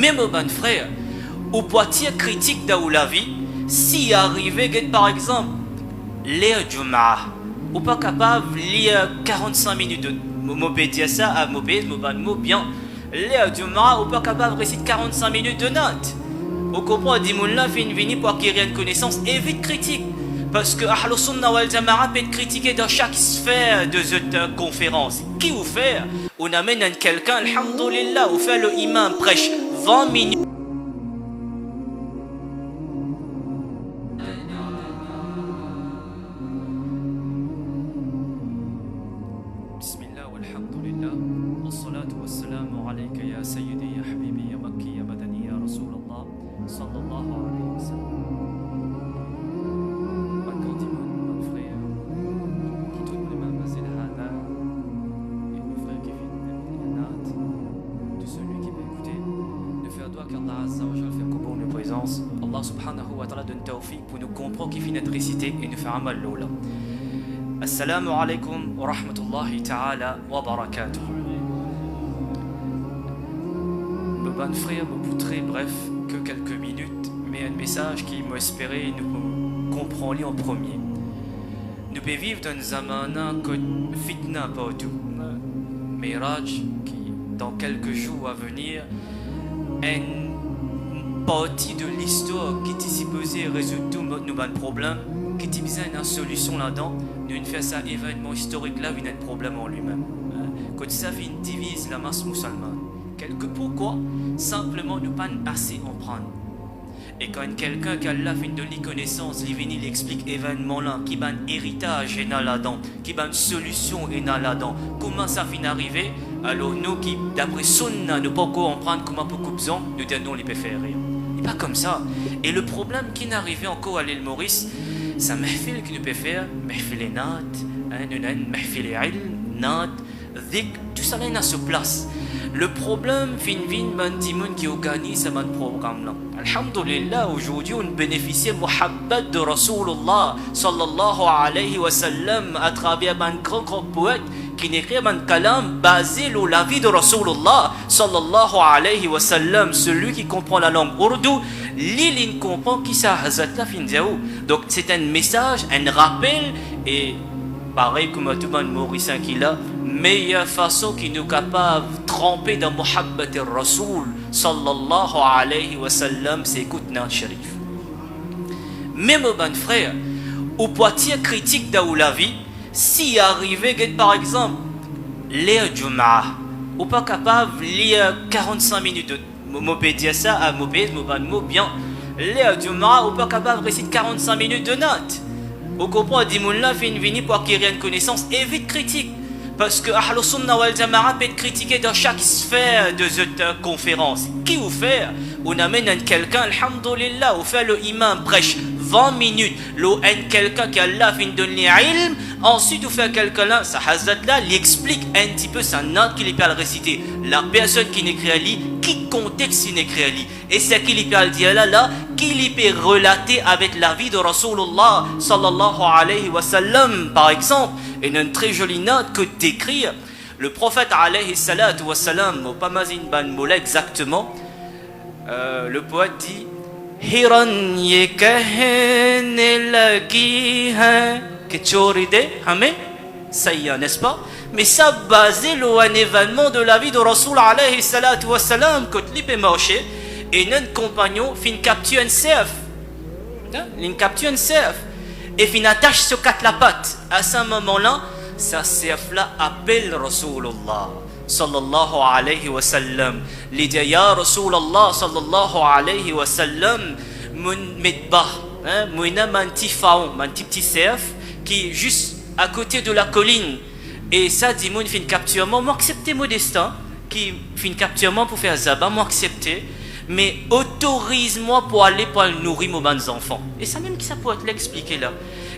Même bon frère, au poitiers critique dans la vie, si arrivé par exemple les Jum'ah, ou pas capable de lire 45 minutes de m'obédir ça à m'obédir bien les Jum'ah, ou pas capable de réciter 45 minutes de notes. Au comprend dit mon là fait une vini pour acquérir une connaissance et vite critique. Parce que Ahlus Sunnah wal Jama'a peut être critiqué dans chaque sphère de cette conférence. Qui vous fait? On amène quelqu'un, alhamdoulilah, ou fait le imam prêche 20 minutes. Bismillah walhamdulillah. Wassalatu wassalamu alayka ya sayyidi ya habibi ya makki ya madani ya Rasulallah sallallahu alayhi wa sallam. Allah subhanahu wa ta'ala donne tawfiq pour nous comprendre qu'il finit de réciter et nous faire un mal lola. Assalamu alaikum wa rahmatullahi ta'ala wa barakatuh. Me bon frère, me très bref, que quelques minutes, mais un message qui m'espérait nous comprendre en premier. Nous pouvons vivre dans un zamana que fitna pas tout. Miraj qui, dans quelques jours à venir, une partie de l'histoire qui est supposée résoudre tous nos problèmes, qui est besoin d'une solution là-dedans, nous faisons ça événement historique là, il y a un problème en lui-même. Quand ça fait une divise la masse musulmane. Pourquoi? Simplement nous pas assez en prendre. Et quand quelqu'un qui a la fin de la connaissance, il explique événement là, qui a un héritage est là-dedans, qui a une solution est là-dedans, comment ça finit arriver? Alors nous qui, d'après Sunna, ne pouvons pas comprendre comment beaucoup de gens, nous disons non, il peut faire rien. Et pas comme ça. Et le problème qui n'est arrivé encore à l'île Maurice, c'est un mahfil qui nous peut faire, mahfil nat, mahfil ilm, nat, zik, tout ça là est sur place. Le problème, Mandimoun qui organise ce programme-là. Alhamdulillah, aujourd'hui, on bénéficie de muhabbat de Rasulullah sallallahu alayhi wa sallam à travers un grand poète qui écrit un kalam basé sur la vie de Rasulullah sallallahu alayhi wa sallam. Celui qui comprend la langue ourdou, il comprend qui ça hazat la fin de. Donc c'est un message, un rappel et pareil comme tout le monde mauricien qui l'a, meilleure façon qui nous capable de tremper dans muhabbat al-Rasoul sallallahu alayhi wa sallam, c'est écoute notre sharif. Même bon frère, au poitiers critique dans la vie, si arrivé par exemple les Jum'ah, ou pas capable de lire 45 minutes de m'obédir ça à m'obédir bien, les Jum'ah, ou pas capable de réciter 45 minutes de notes. Au comprend dit mon là fait une vini pour acquérir une connaissance et vite critique. Parce que Ahlus Sunnah wal Jama'a peut être critiqué dans chaque sphère de cette conférence. Qui vous fait? On amène quelqu'un, alhamdoulilah, on fait le imam prêche 20 minutes, quelqu'un qui a la fin de l'ilm, ensuite on fait quelqu'un là, ça hazat là, il explique un petit peu sa note qu'il peut réciter. La personne qui n'écrit à lui, qui contexte il écrit à lui. Et c'est qu'il peut dire là, qu'il peut relater avec la vie de Rasulullah sallallahu alayhi wa sallam, par exemple. Et une très jolie note que d'écrire le prophète alayhi salatu wa salam, au Pamazin ban moula exactement, le poète dit Hiran yekahen elakiha kechoride hame sayya, n'est-ce pas? Mais ça basé sur un événement de la vie de Rasoul alayhi salatu wa salam, que l'ipé marché et notre compagnon fin capture un cerf, il capture un cerf et fin attache sur quatre la patte. À ce moment-là, ça cerf là appelle Rasulullah sallallahu alayhi wa sallam. Il dit ya Rasulullah sallallahu alayhi wa sallam, mon medbah, mon petit faon, mon petit cerf qui est juste à côté de la colline. Et ça dit mon fin capturement, moi accepter mon destin, qui fin capturement pour faire zaba, moi accepter. Mais autorise-moi pour aller pour nourrir mes enfants. Et ça même qui ça peut être l'expliquer là.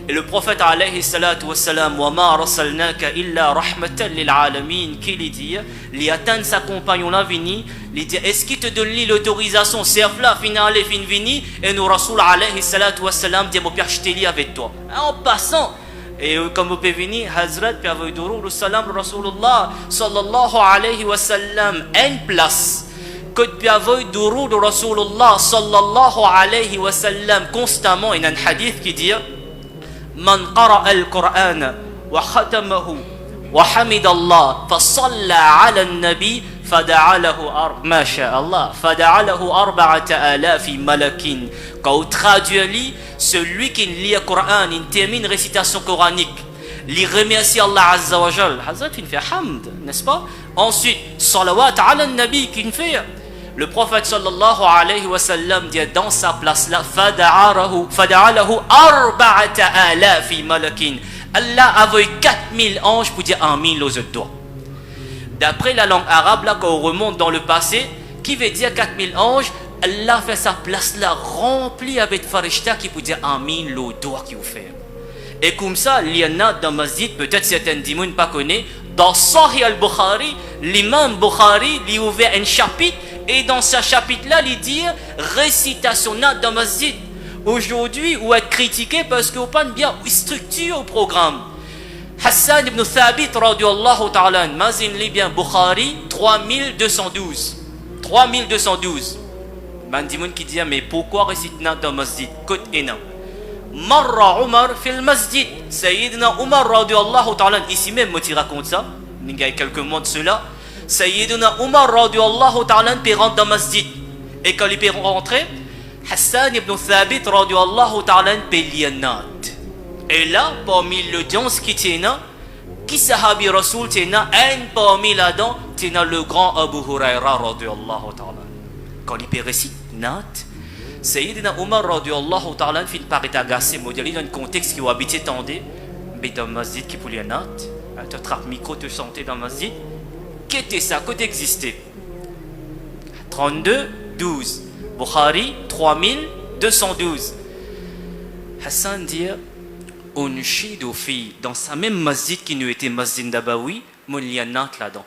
Et le prophète alayhi salatu wa salam, wa ma rasalnaka illa rahmatan lil alamin, qui lui dit, lui attend sa compagnon là vini, lui dit est-ce qu'il te donne l'autorisation cerf là fin aller fin vini, et nous rasoul alayhi salatu wa salam dit mon père je t'ai avec toi. En passant, et comme vous pouvez venir, Hazrat Piavoidoro, le salam Rasulullah sallallahu alayhi wa sallam, une place Kod piavoy durud Rasulullah sallallahu alayhi wa sallam constamment. Il y a un hadith qui dit Man qara al-Qur'an wa khatamahu wa hamidallah fa salla ala al-nabi fada'alahu arba'ata alafi malakin. Quand on traduit, celui qui lit le Coran, il termine une récitation coranique, il remercie Allah Azza wa Jal, Hazrat il fait hamd, n'est-ce pas? Ensuite, salawat ala nabi qu'il fait. Le prophète sallallahu alayhi wa sallam dit dans sa place là, fada'alahu arba'ata alafi malakin. Allah avait 4000 anges pour dire amin aux autres doigts. D'après la langue arabe, là, quand on remonte dans le passé, qui veut dire 4000 anges, Allah fait sa place là remplie avec farishta qui peut dire amin le doigt qu'il vous fait. Et comme ça, il y en a dans masjid, peut-être certains d'immunes pas connaissent, dans Sahih al-Bukhari, l'imam Bukhari lui ouvert un chapitre et dans ce chapitre là, il dit récitation dans masjid. Aujourd'hui, on est critiqué parce qu'on n'a pas bien structure au programme. Hassan ibn Thabit radiyallahu ta'ala, mazin libyen Bukhari 3212. 3212. Bandimoun qui dit mais pourquoi réciter dans masjid? Côte ena. Marra Umar fil masjid. Sayyidina Umar radiyallahu ta'ala, ici même me raconte ça. Il y a quelques mois de cela. Sayyidina Umar radiyallahu ta'ala peut rentrer dans masjid. Et quand il peut rentrer, Hassan ibn Thabit radiyallahu ta'ala peut lianat. Et là, parmi l'audience qui tient, qui sahabi Rasoul tient, un parmi là-dedans, tient le grand Abu Huraira radiyallahu ta'ala. Quand il peut réciter Nat, Sayyidina Umar radiyallahu ta'ala finit par être agacé, modèle dans un contexte qui est habité tendé, mais dans le masjid qui pouvait Nat, tu attrapes micro, tu santé dans le masjid, qu'était ça, qu'est-ce existait 32-12, Bukhari 3212. Hassan dit Unshidu fi, dans sa même masjid qui nous était masjid Nabawi, mon lianat là-dedans.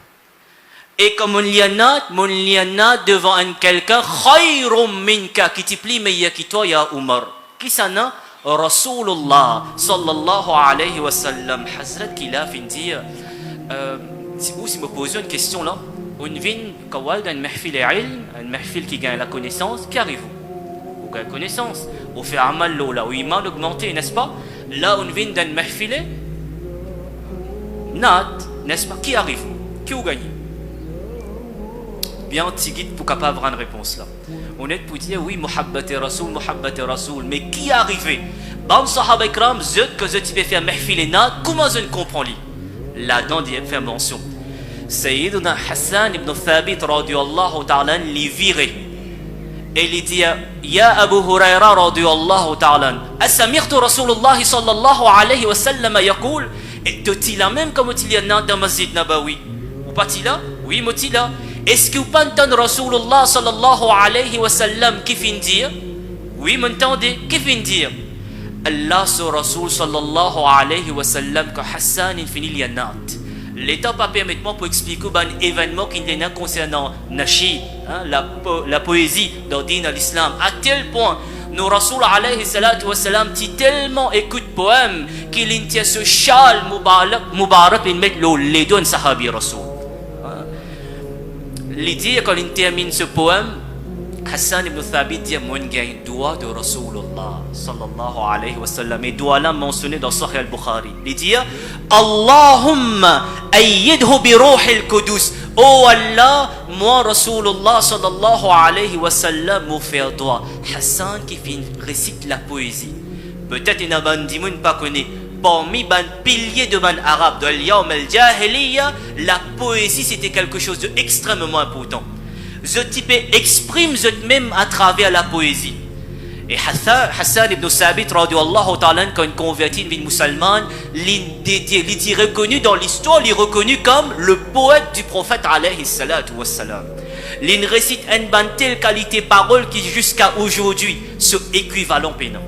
Et comme mon lianat devant un quelqu'un, khayrum minka, qui t'y plie meilleur que toi, ya Umar. Qui ça n'a? Rasulullah sallallahu alayhi wa sallam. Hazrat qui l'a fait dire, si vous me posez une question là, on vient kawal d'un mahfil ilm, un mahfil qui gagne la connaissance, qui arrive-vous? Vous gagnez la connaissance, vous faites amal là, où iman augmenté, n'est-ce pas? Là, on vient d'un mahfilé, nat, n'est-ce pas? Qui arrive? Qui vous gagne? Bien, Tigit pour capable avoir une réponse là. On est pour dire oui, Muhabbat Rasoul, mais qui est arrivé? Bam Sahaba Ikram, zut que zut il fait mahfilé nat, comment je ne comprends li? Là-dedans, il fait mention. Sayyiduna Hassan ibn Thabit radiyallahu ta'ala li viré. Et il dit Ya Abu Huraira radiyallahu ta'ala Asamirtu Rasulullah sallallahu alayhi wa sallam yaqul. Et tu la même comme tu l'as dans Masjid Nabawi. Ou pas tu là? Oui, moi tu là. Est-ce que vous entendez Rasulullah sallallahu alayhi wa sallam qui finit dire? Oui, m'entendez? Qui finit dire? Allah sur Rasul sallallahu alayhi wa sallam que Hassan il finit lianat. L'État pas permettement pour expliquer un événement qui est concernant Nashid, la poésie dans l'islam, à tel point nous Rasoul alayhi salatu wa salam ti tellement écoute poème qu'il intient ce châle Mubarak il met les deux sahabi Rasoul. L'idée quand il termine ce poème, Hassan ibn Thabit dit mon gagne doigt de Rasulullah sallallahu alayhi wa sallam, et doigt là mentionné dans Sahih al-Bukhari. Il dit Allahumma ayyidhu bi ruhil qudus. Oh Allah, moi Rasulullah sallallahu alayhi wa sallam me fait doigt. Hassan qui récite la poésie. Peut-être il y a un dimoun pas connu. Parmi les piliers de ban arabe de l'Yawm al-Jahiliya, la poésie c'était quelque chose d'extrêmement important. Ce type exprime même à travers la poésie. Et Hassan ibn Thabit radiyallahu ta'ala quand il convertit une musulmane, il est reconnu dans l'histoire, il est reconnu comme le poète du prophète alayhi salatu wassalam. Il récite une telle qualité parole qui jusqu'à aujourd'hui sont équivalent pénal.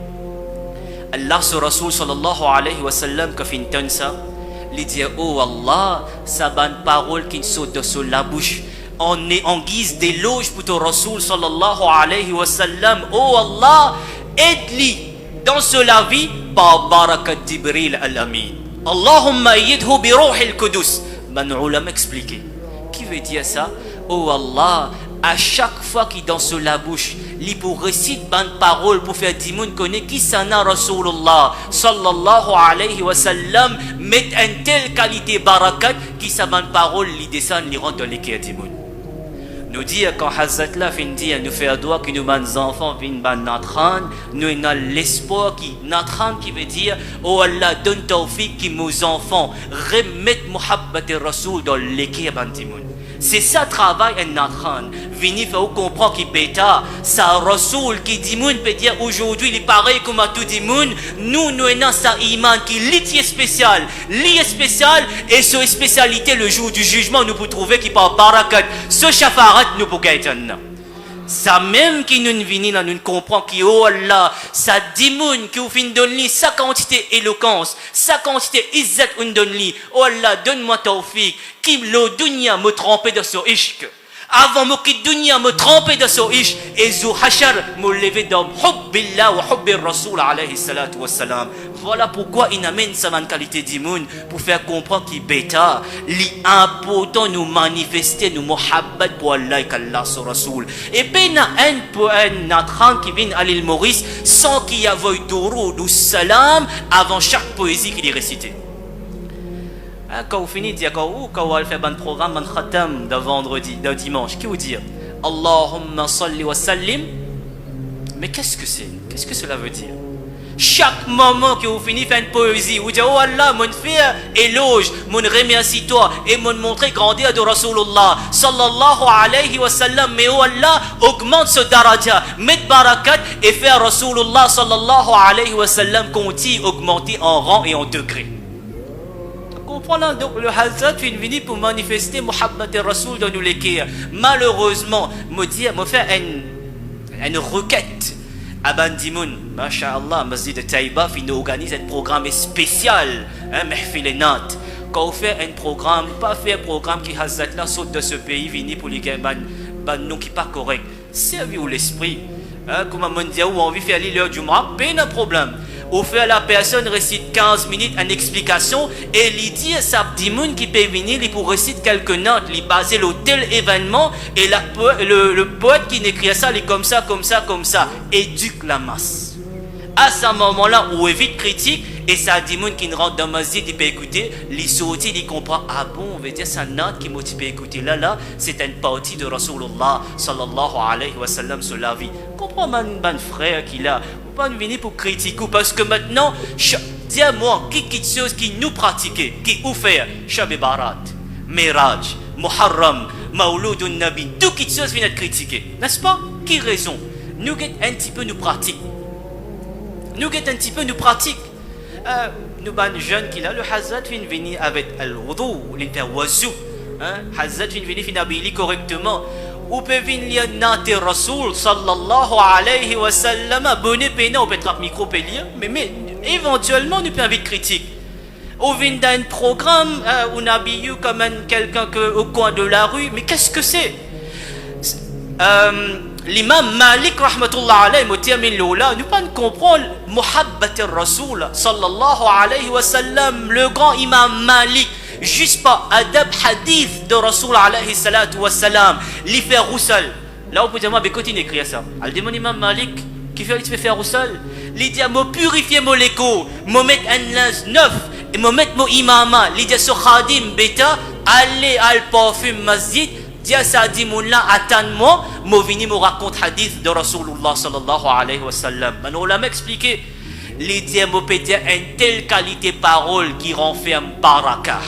Allah sur Rasul sallallahu alayhi wa sallam quand il entend ça, il dit oh Allah, ça bonne parole qui saute de la bouche en guise d'éloge pour ton Rasul sallallahu alayhi wa sallam. Oh Allah, aide-lui dans cela vie par barakat Jibril al-Amin. Allahumma ayyidhu bi ruhil qudus. Ben ulama expliqué. Qui veut dire ça? Oh Allah, à chaque fois qu'il danse la bouche, il pour récite bonne parole pour faire dire moun connaît qui sana Rasulullah sallallahu alayhi wa sallam met une telle qualité barakat qui sa bonne parole li descend li rentre dans les cœurs du moun. Nous dit quand Hazrat là fin dire nous faire doigt que nous nos enfants viennent ban natran, nous avons l'espoir qui natran qui veut dire oh Allah donne tawfiq qui nos enfants remettent muhabbat Rasoul dans les cœurs ban du moun. C'est ça travail en natran. Vini faut comprendre qui bêta, ça Rasoul qui dit moun peut dire aujourd'hui il est pareil comme à tout dit moun, nous avons ça iman qui litier spécial, et ce spécialité le jour du jugement nous pouvons trouver qui par barakat, ce shafarat nous pouvons gagner. Ça même qui nous vini là nous comprend qui oh Allah ça dit moun qui au fin donne sa quantité éloquence sa quantité izzat on donne oh Allah donne-moi tawfiq qui le dunya me tromper de ce ishq avant me quitte dunya me tromper de ce ishq et zu hashar me lever dans hubbillah wa hubbir rasoul alayhi salatu wassalam. Voilà pourquoi il amène sa qualité d'imoun pour faire comprendre qu'il bêta l'important nous manifester nous muhabbat pour Allah et Allah sur Rasoul. Et puis il y a un natran qui vient à l'île Maurice sans qu'il y ait d'ourou ou salam avant chaque poésie qu'il est récité. Quand vous finissez, quand vous allez faire un programme, un khatam de vendredi, de dimanche, qui vous dit Allahumma salli wa sallim. Mais qu'est-ce que c'est? Qu'est-ce que cela veut dire? Chaque moment que vous finissez faire une poésie, vous dites oh Allah, mon fait éloge, mon remercie toi et mon montrer grandeur de Rasulullah sallallahu alayhi wa sallam. Mais oh Allah, augmente ce daraja, met barakat et faire Rasulullah sallallahu alayhi wa sallam continue augmenter en rang et en degré. Comprenons donc le Hazrat est venu pour manifester Muhammad et Rasoul dans nous les cœurs. Malheureusement, me faire une requête. Abandimoun, masha'Allah, Masjid de Taïba, il organise un programme spécial, Mahfil Nat. Quand on fait un programme, pas faire un programme qui Hazrat là saute de ce pays, vini pour les gars, non qui pas correct. Servir l'esprit. Comme on dit, ou on veut faire l'heure du mois, pas de problème. Au fait, la personne récite 15 minutes en explication et il dit à sa dimoun qui peut venir, il pour réciter quelques notes, il basé le tel événement et le poète qui écrit ça, il est comme ça, éduque la masse. À ce moment-là, on évite critique et ça dimoun qui rentre dans ma masjid, il peut écouter, il sortit, il comprend, ah bon, on veut dire sa note qui motive à écouter là, c'est une partie de Rasulullah sallallahu alayhi wa sallam sur la vie. Comprends, man frère qu'il a. Pas nous venir pour critiquer parce que maintenant dis-moi qui chose qui nous pratiquer qui ou faire Shab Barat Miraj Muharram Mawludun Nabi tout qui chose vient être critiqué n'est-ce pas qui raison nous un petit peu nous pratique nous ban jeunes qui là le Hazrat vient venir avec al-wudu l'interwazou Hazrat vient venir finabili correctement ou peut venir nate Rasoul sallallahu alayhi wa sallam abonné pena ou peut-être micro pélia mais éventuellement nous peut inviter critique ou vient d'un programme on habille comme quelqu'un au coin de la rue mais qu'est-ce que c'est l'imam Malik rahmatullah alayhi me termine là nous pas comprendre muhabbat Rasoul sallallahu alayhi wa sallam le grand imam Malik juste pas adab hadith de Rasoul alayhi salatu wa salam li fait roussal là on peut dire moi continue écrire ça al demande imam Malik qui fait faire roussal li dit me purifier mon léco me mettre un linge neuf et me mettre mon imama li dit ce khadim beta aller al parfum masjid dit ça dit mon là attends-moi me venir me raconte hadith de Rasulullah sallallahu alayhi wa sallam man on l'a m'expliqué li dit me peut dire une telle qualité parole qui renferme barakah.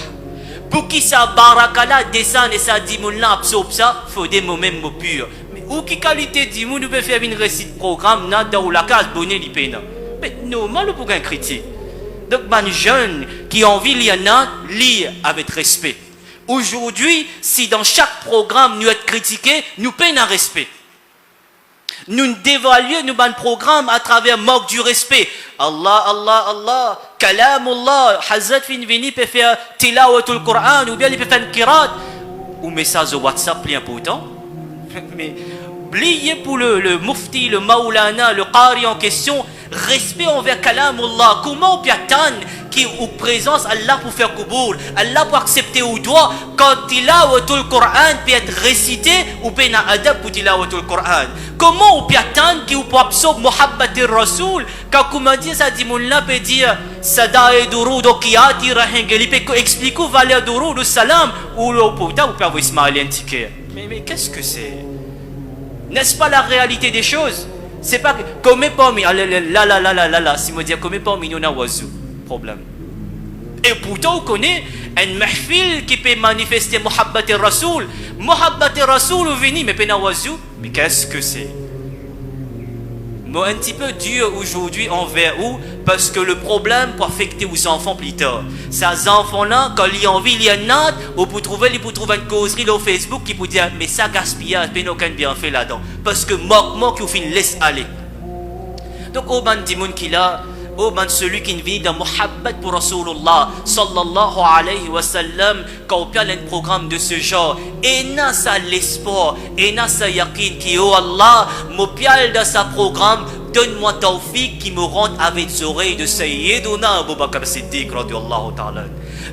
Pour qui sa baraka là descend et ça dit mon là absorbe ça faut des moments purs mais ou qui qualité dit mon nous peut faire une récite programme na dans la case bonnet li pena mais normal pour un critique donc ban jeune qui envie lire lire avec respect aujourd'hui si dans chaque programme nous être critiqué nous peine un respect nous dévaluons nous ban programme à travers manque du respect Allah kalamullah Hazrat fin vini peut faire tilawatul Qur'an ou bien il peut faire qirat ou message au WhatsApp plus important mais oubliez pour le mufti le maulana le qari en question respect envers Kalamullah. Comment on peut attendre qui ou présence Allah pour faire Kuboul, Allah pour accepter ou doigt quand tilawatul Coran peut être récité ou peut na adab pour tilawatul Coran. Comment on peut attendre qui ou pour absorber Muhabbatir Rasoul quand comment dire ça dit Moula peut dire Sada et Durud ou Kiyati Rahengeli peut expliquer valeur Durud ou Salam ou le Pouta ou peut avoir Ismaël indiqué. Mais qu'est-ce que c'est? N'est-ce pas la réalité des choses? C'est pas comme parmi là si me dire comme parmi nous na wazou problème. Et pourtant on connaît un mahfil qui peut manifester Muhabbat Rasoul. Muhabbat Rasoul vini mais pena wazou. Mais qu'est-ce que c'est? Moi un petit peu dur aujourd'hui envers vous parce que le problème peut affecter aux enfants plus tard. Ces enfants-là, quand ils ont envie, il y a une note, ou pour trouver une causerie au Facebook qui peut dire mais ça gaspillage, mais aucun bien fait là-dedans. Parce que moquement qui vous fait laisse aller. Donc au ban dimoun qui là, au ban celui qui vient dans Muhabbat pour Rasulullah sallallahu alayhi wa sallam, quand on parle d'un programme de ce genre, et n'a ça l'espoir, et n'a ça yakin qui oh Allah, mon pial dans sa programme, donne-moi tawfiq qui me rende avec les oreilles de Sayyiduna Abu Bakr Siddiq radiyallahu ta'ala.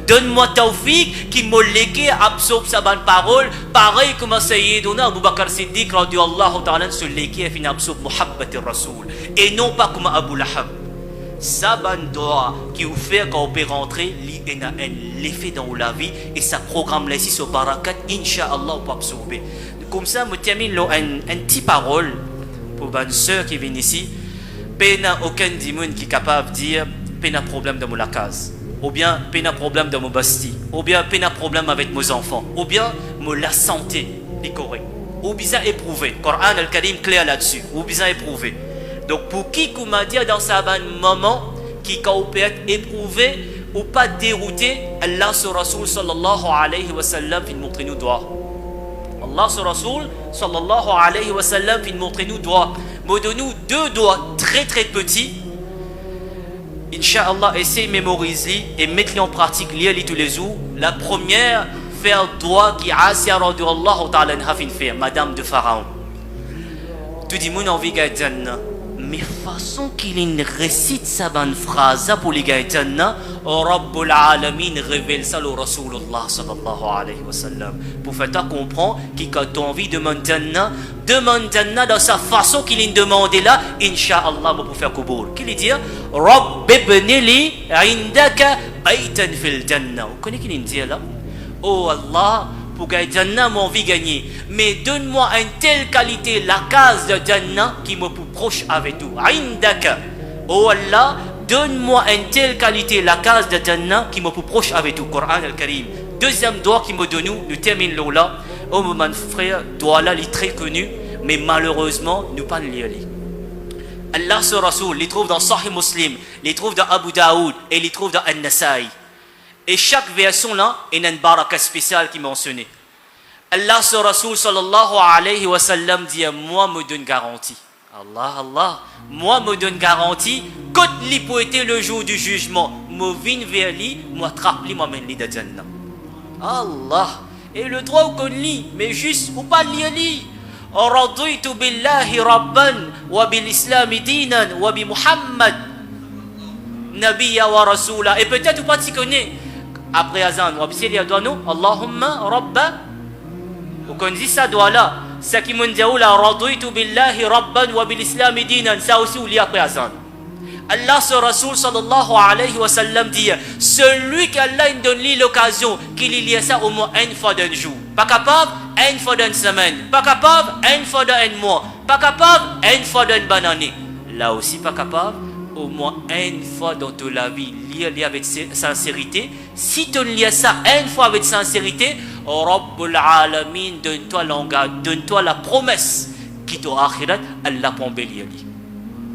Donne-moi tawfiq qui me légué absorbe sa bonne parole, pareil comme Sayyiduna Abu Bakr Siddiq radiyallahu ta'ala se légué et finit absorbe Muhabbat Rasoul. Et non pas comme Abu Lahab. Sa bonne doigt qui vous fait quand on peut rentrer, il y a un effet dans la vie et ça programme là ici sur barakat, Inch'Allah, pour absorber. Comme ça, je termine un petit parole pour une soeur qui vient ici. Il n'y a aucun démon qui est capable de dire qu'il y a un problème dans la case, ou bien il y a un problème dans mon basti, ou bien il y a un problème avec mes enfants, ou bien la santé est correcte, ou bien éprouvé. Le Coran al-Karim clair là-dessus, ou bien éprouvé. Donc pour qui qu'on m'a dit dans sa moment qui quand on peut être éprouvé ou pas dérouté, Allah sur Rasoul sallallahu alayhi wa sallam vient montrer nous droit. Allah sur Rasoul sallallahu alayhi wa sallam vient montrer nous droit. Mais donne-nous deux doigts très très petits. Inch'Allah, essayez de mémoriser et mettre-les en pratique, lire-les tous les jours. La première, faire doigt qui Asiya radiyallahu ta'ala anha fin faire, Madame de Pharaon. Tout le monde a envie de mais façon qu'il récite sa bonne phrase pour les gaïtana, Rabbul Alamin révèle ça au Rasulullah sallallahu alayhi wa sallam. Pour faire comprendre qu'il a envie de demander dans sa façon qu'il demande là, Inch'Allah, pour faire Kuboul. Qu'il dit, Rabb ibni li indaka baytan fil jannah. Vous connaissez qu'il dit là? Oh Allah, pour gagner Jannah, mon envie gagner. Mais donne-moi une telle qualité, la case de Jannah, qui me plus proche avec tout. Indaka. Oh Allah, donne-moi une telle qualité, la case de Jannah, qui me plus proche avec tout. Coran al-Karim. Deuxième doigt qui me donne, nous termine là. Oh mon frère, doigt là, il est très connu, mais malheureusement, nous pas le lire. Allah sur Rasoul, il trouve dans Sahih Muslim, il trouve dans Abu Daoud, et il trouve dans An-Nasa'i. Et chaque version là, il y a une baraka spéciale qui est mentionnée. Allah sur Rasoul sallallahu alayhi wa sallam dit, moi me donne garantie. Allah, moi me donne garantie, quand li pour être le jour du jugement, me vin vers lui, moi attrape lui, moi mène lui de Jannah. Allah. Et le droit qu'on lit, mais juste ou pas lire lui. Raditu billahi rabban wa bil islam dinan wa bi Muhammad nabiyya wa rasula. Et peut-être ou pas tu connais. Après Azan, on va dire nous, Allahumma Rabba. Ou qu'on dit ça doit là. Ça qui m'ont dit là, raditu billahi rabban wa bil islam dinan. Ça aussi ou après Azan. Allah sur Rasoul sallallahu alayhi wa sallam dit, celui qu'Allah donne lui l'occasion qu'il y ait ça au moins une fois d'un jour. Pas capable, une fois d'une semaine. Pas capable, une fois d'un mois. Pas capable, une fois d'une bonne année. Là aussi pas capable, au moins une fois dans toute la vie, lire avec sincérité. Si tu lis ça une fois avec sincérité, Rabbul Alamin, donne-toi la promesse qui t'aura akhirat, Allah prend bélier.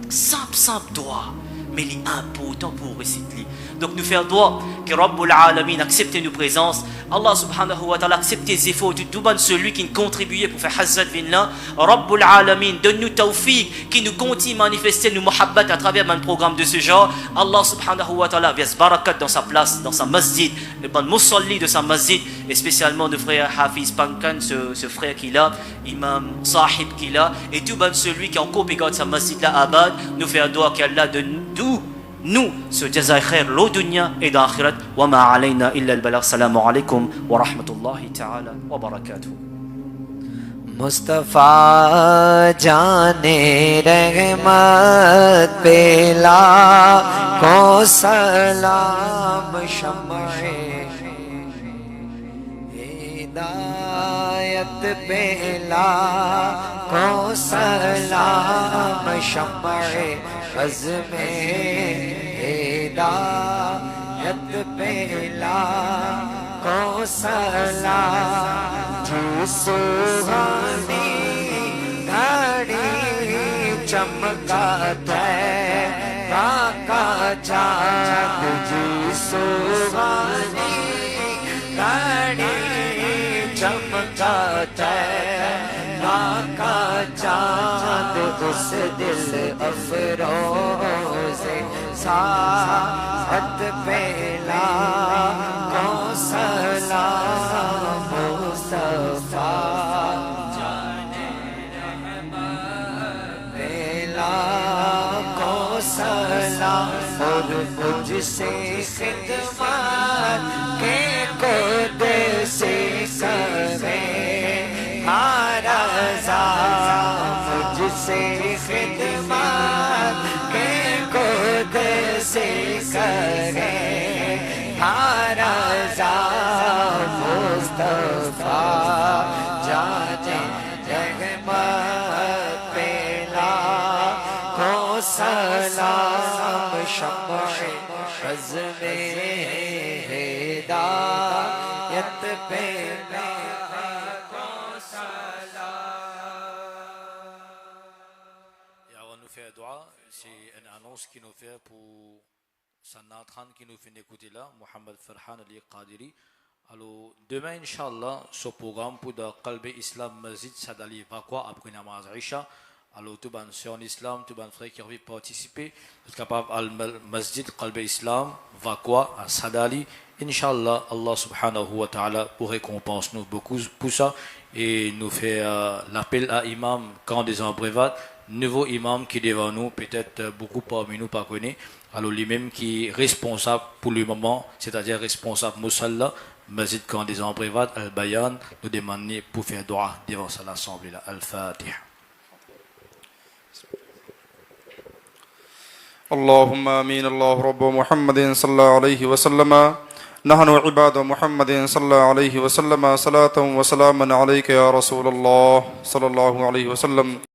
Simple doigt. mais il est important pour réciter. Donc nous faire droit que Rabbul Alamin accepte nos présences. Allah subhanahu wa ta'ala accepte tes efforts. Tout bon celui qui contribuait pour faire Hazrat Vinna. Rabbul Alamin donne-nous tawfiq qui nous continue à manifester nos muhabbat à travers un programme de ce genre. Allah subhanahu wa ta'ala verse barakat dans sa place, dans sa masjid, le bon musalli de sa masjid, et spécialement le frère Hafiz Pankan, ce frère qu'il a, Imam Sahib qu'il a, et tout bon celui qui est encore pégade sa masjid là abad, nous faire doigt qu'Allah de nous ce jazaï khair lo dunya et d'akhirat wa ma alayna illa al-balagh. Assalamu alaykum wa rahmatullahi ta'ala wa barakatuh. Mustafa jane rahmat pe laakho salam shamae hidayat pe laakho salam shamae azme hidayat pe laakho salam सुहानी घड़ी चमकाता है काका चाँद जी सुहानी घड़ी चमकाता है काका चाँद उस दिल अफरोज़े साथ पेला को सलाम मुस्तफा जाने रहमत पेला को सलाम और मुझसे खिदमत के खुद से करे रज़ा मुझसे खिदमत के खुद से करे रज़ा मुस्तफा जाने रहमत पे लाखो सलाम शम्मे अज़्मे हिदायत पे लाखो सलाम. Et avant de nous faire dua, c'est une annonce qui nous fait pour Sanat Khan qui nous fait écouter là, Mohamed Farhan Ali Qadiri. Alors, demain, Inch'Allah, ce programme pour le Qalbi Islam Masjid Sadali Vakwa après Namaz Isha. Alors, tout le monde en islam, tout le monde frère qui a envie de participer, vous êtes capable al Masjid Qalbi Islam Vakwa à Sadali. Inch'Allah, Allah subhanahu wa ta'ala pour récompense nous beaucoup pour ça et nous fait l'appel à imam quand des embrévades. Nouveau imam qui est devant nous, peut-être beaucoup parmi nous pas connaît. Alors lui-même qui est responsable pour le moment, c'est-à-dire responsable Moussalla, Masjid quand des embrévades, Al-Bayan, nous demander pour faire dua devant l'assemblée là. Al-Fatiha. اللهم آمين. الله رب محمد صلى الله عليه وسلم. نحن عباد محمد صلى الله عليه وسلم. صلاة وسلاما عليك يا رسول الله صلى الله عليه وسلم.